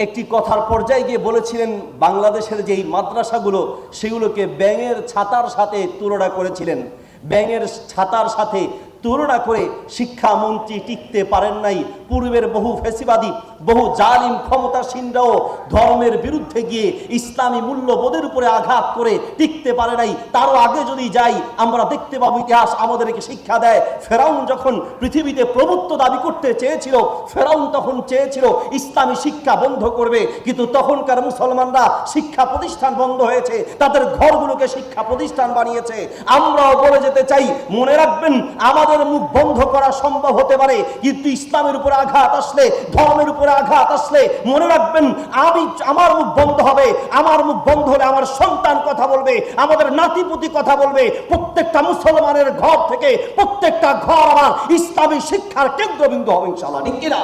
একটি কথার পর্যায়ে গিয়ে বলেছিলেন বাংলাদেশের যেই মাদ্রাসাগুলো সেগুলোকে ব্যাঙের ছাতার সাথে তুলনা করেছিলেন। ব্যাঙের ছাতার সাথে তুলনা করে শিক্ষামন্ত্রী টিকতে পারেন নাই। পূর্বের বহু ফ্যাসিবাদী, বহু জালিম ক্ষমতাসীনরাও ধর্মের বিরুদ্ধে গিয়ে ইসলামী মূল্যবোধের উপরে আঘাত করে টিকতে পারে নাই। তারও আগে যদি যাই আমরা দেখতে পাবো ইতিহাস আমাদেরকে শিক্ষা দেয়, ফেরাউন যখন পৃথিবীতে প্রভুত্ব দাবি করতে চেয়েছিল, ফেরাউন তখন চেয়েছিল ইসলামী শিক্ষা বন্ধ করবে, কিন্তু তখনকার মুসলমানরা শিক্ষা প্রতিষ্ঠান বন্ধ হয়েছে, তাদের ঘরগুলোকে শিক্ষা প্রতিষ্ঠান বানিয়েছে। আমরাও বলে যেতে চাই, মনে রাখবেন আমাদের মুখ বন্ধ করা সম্ভব হতে পারে, কিন্তু ইসলামের উপরে আঘাত আসলে, ধর্মের উপরে আঘাত আসলে মনে রাখবেন আমার মুখ বন্ধ হবে। আমার মুখ বন্ধ হলে আমার সন্তান কথা বলবে, আমাদের নাতিপুতি কথা বলবে। প্রত্যেকটা মুসলমানের ঘর থেকে প্রত্যেকটা ঘর আমার ইসলামী শিক্ষার কেন্দ্রবিন্দু হবে ইনশাআল্লাহ, ঠিক কিনা?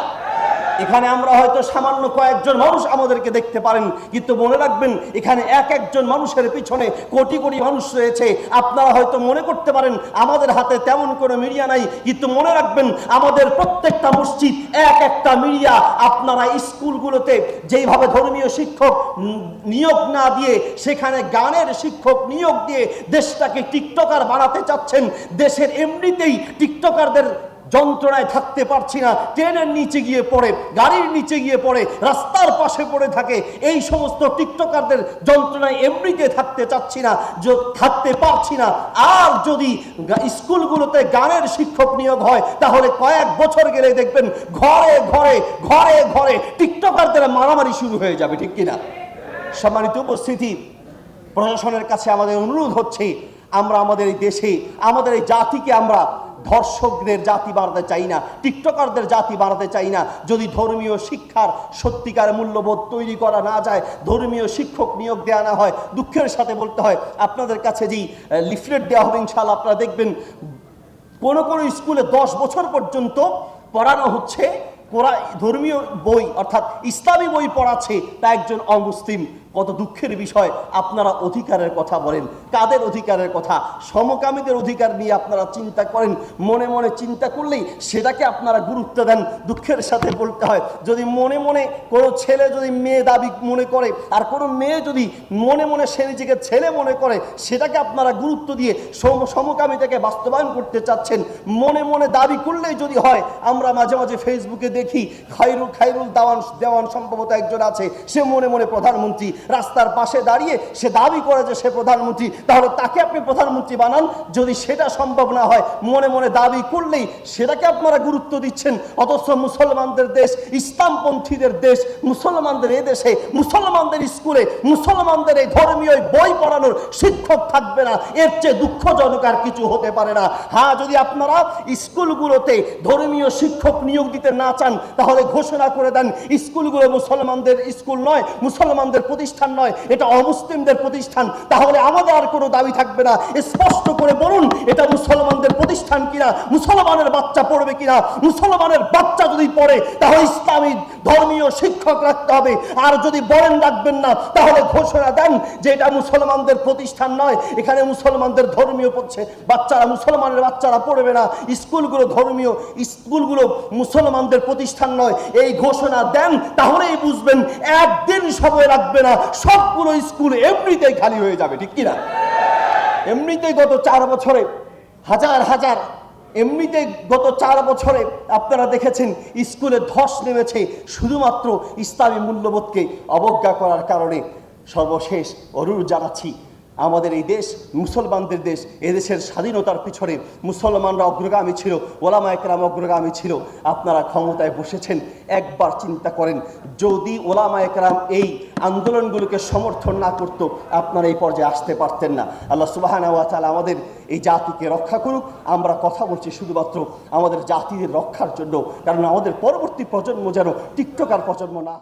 এখানে আমরা হয়তো সামান্য কয়েকজন মানুষ আমাদেরকে দেখতে পারেন, কিন্তু মনে রাখবেন এখানে এক একজন মানুষের পিছনে কোটি কোটি মানুষ রয়েছে। আপনারা হয়তো মনে করতে পারেন আমাদের হাতে তেমন কোনো মিডিয়া নাই, কিন্তু মনে রাখবেন আমাদের প্রত্যেকটা মসজিদ এক একটা মিডিয়া। আপনারা স্কুলগুলোতে যেইভাবে ধর্মীয় শিক্ষক নিয়োগ না দিয়ে সেখানে গানের শিক্ষক নিয়োগ দিয়ে দেশটাকে টিকটকার বানাতে চাচ্ছেন, দেশের এমনিতেই টিকটকারদের যন্ত্রণায় থাকতে পারছি না, ট্রেনের নিচে গিয়ে পড়ে, গাড়ির নিচে গিয়ে পড়ে, রাস্তার পাশে পড়ে থাকে, এই সমস্ত টিকটকারদের যন্ত্রণায় এমনিতে থাকতে চাচ্ছি না, থাকতে পারছি না। আর যদি স্কুলগুলোতে গানের শিক্ষক নিয়োগ হয় তাহলে কয়েক বছর গেলে দেখবেন ঘরে ঘরে ঘরে ঘরে টিকটকারদের মারামারি শুরু হয়ে যাবে, ঠিক কিনা? সম্মানিত উপস্থিতি, প্রশাসনের কাছে আমাদের অনুরোধ হচ্ছে, আমরা আমাদের এই দেশে, আমাদের এই জাতিকে আমরা ধর্ষকদের জাতি বাড়াতে চাই না, টিকটকারদের জাতি বাড়াতে চাই না। যদি ধর্মীয় শিক্ষার সত্যিকার মূল্যবোধ তৈরি করা না যায়, ধর্মীয় শিক্ষক নিয়োগ দেওয়া না হয়, দুঃখের সাথে বলতে হয় আপনাদের কাছে যেই লিফলেট দেওয়া হবে ইনশাআল্লাহ আপনারা দেখবেন কোনো কোনো স্কুলে 10 বছর পর্যন্ত পড়ানো হচ্ছে ধর্মীয় বই, অর্থাৎ ইসলামী বই পড়াচ্ছে তা একজন অমুসলিম। কত দুঃখের বিষয়। আপনারা অধিকারের কথা বলেন, কাদের অধিকারের কথা? সমকামীদের অধিকার নিয়ে আপনারা চিন্তা করেন, মনে মনে চিন্তা করলেই সেটাকে আপনারা গুরুত্ব দেন। দুঃখের সাথে বলতে হয়, যদি মনে মনে কোনো ছেলে যদি মেয়ে দাবি মনে করে, আর কোনো মেয়ে যদি মনে মনে সে নিজেকে ছেলে মনে করে, সেটাকে আপনারা গুরুত্ব দিয়ে সমকামিতাকে বাস্তবায়ন করতে চাচ্ছেন। মনে মনে দাবি করলেই যদি হয়, আমরা মাঝে মাঝে ফেসবুকে দেখি খায়রুল দেওয়ান সম্ভবত একজন আছে, সে মনে মনে প্রধানমন্ত্রী, রাস্তার পাশে দাঁড়িয়ে সে দাবি করে যে সে প্রধানমন্ত্রী, তাহলে তাকে আপনি প্রধানমন্ত্রী বানান। যদি সেটা সম্ভব না হয়, মনে মনে দাবি করলেই সেটাকে আপনারা গুরুত্ব দিচ্ছেন, অথচ মুসলমানদের দেশ, ইসলামপন্থীদের দেশ, মুসলমানদের এই দেশে, মুসলমানদের স্কুলে মুসলমানদের এই ধর্মীয় বই পড়ানোর শিক্ষক থাকবে না। এর চেয়ে দুঃখজনক আর কিছু হতে পারে না। হ্যাঁ, যদি আপনারা স্কুলগুলোতে ধর্মীয় শিক্ষক নিয়োগ দিতে না চান তাহলে ঘোষণা করে দেন স্কুলগুলো মুসলমানদের স্কুল নয়, মুসলমানদের প্রতিষ্ঠান নয়, এটা অমুসলিমদের প্রতিষ্ঠান। তাহলে আমাদের আর কোনো দাবি থাকবে না। স্পষ্ট করে বলুন এটা মুসলমানদের প্রতিষ্ঠান কিনা, মুসলমানের বাচ্চা পড়বে কিনা। মুসলমানের বাচ্চা যদি পড়ে তাহলে ইসলামী ধর্মীয় শিক্ষক রাখতে হবে। আর যদি বলেন রাখবেন না, তাহলে ঘোষণা দেন যে এটা মুসলমানদের প্রতিষ্ঠান নয়, এখানে মুসলমানদের ধর্মীয় বাচ্চারা, মুসলমানের বাচ্চারা পড়বে না, স্কুলগুলো ধর্মীয়, স্কুলগুলো মুসলমানদের প্রতিষ্ঠান নয়, এই ঘোষণা দেন। তাহলেই বুঝবেন একদিন সময় লাগবে না, সবগুলো স্কুল এমনিতেই খালি হয়ে যাবে, ঠিক কিনা? এমনিতেই গত 4 বছরে হাজার হাজার, এমনিতেই গত 4 বছরে আপনারা দেখেছেন স্কুলে ধস নেমেছে শুধুমাত্র ইসলামী মূল্যবোধকে অবজ্ঞা করার কারণে। সর্বশেষ অনুরোধ জানাচ্ছি, আমাদের এই দেশ মুসলমানদের দেশ, এদেশের স্বাধীনতার পিছনে মুসলমানরা অগ্রগামী ছিল, ওলামায়ে কেরাম অগ্রগামী ছিল। আপনারা ক্ষমতায় বসেছেন, একবার চিন্তা করেন যদি ওলামায়ে কেরাম এই আন্দোলনগুলোকে সমর্থন না করতো আপনারা এই পর্যায়ে আসতে পারতেন না। আল্লাহ সুবহানাহু ওয়া তাআলা আমাদের এই জাতিকে রক্ষা করুক। আমরা কথা বলছি শুধুমাত্র আমাদের জাতির রক্ষার জন্য, কারণ আমাদের পরবর্তী প্রজন্ম যেন টিকটকার প্রজন্ম না।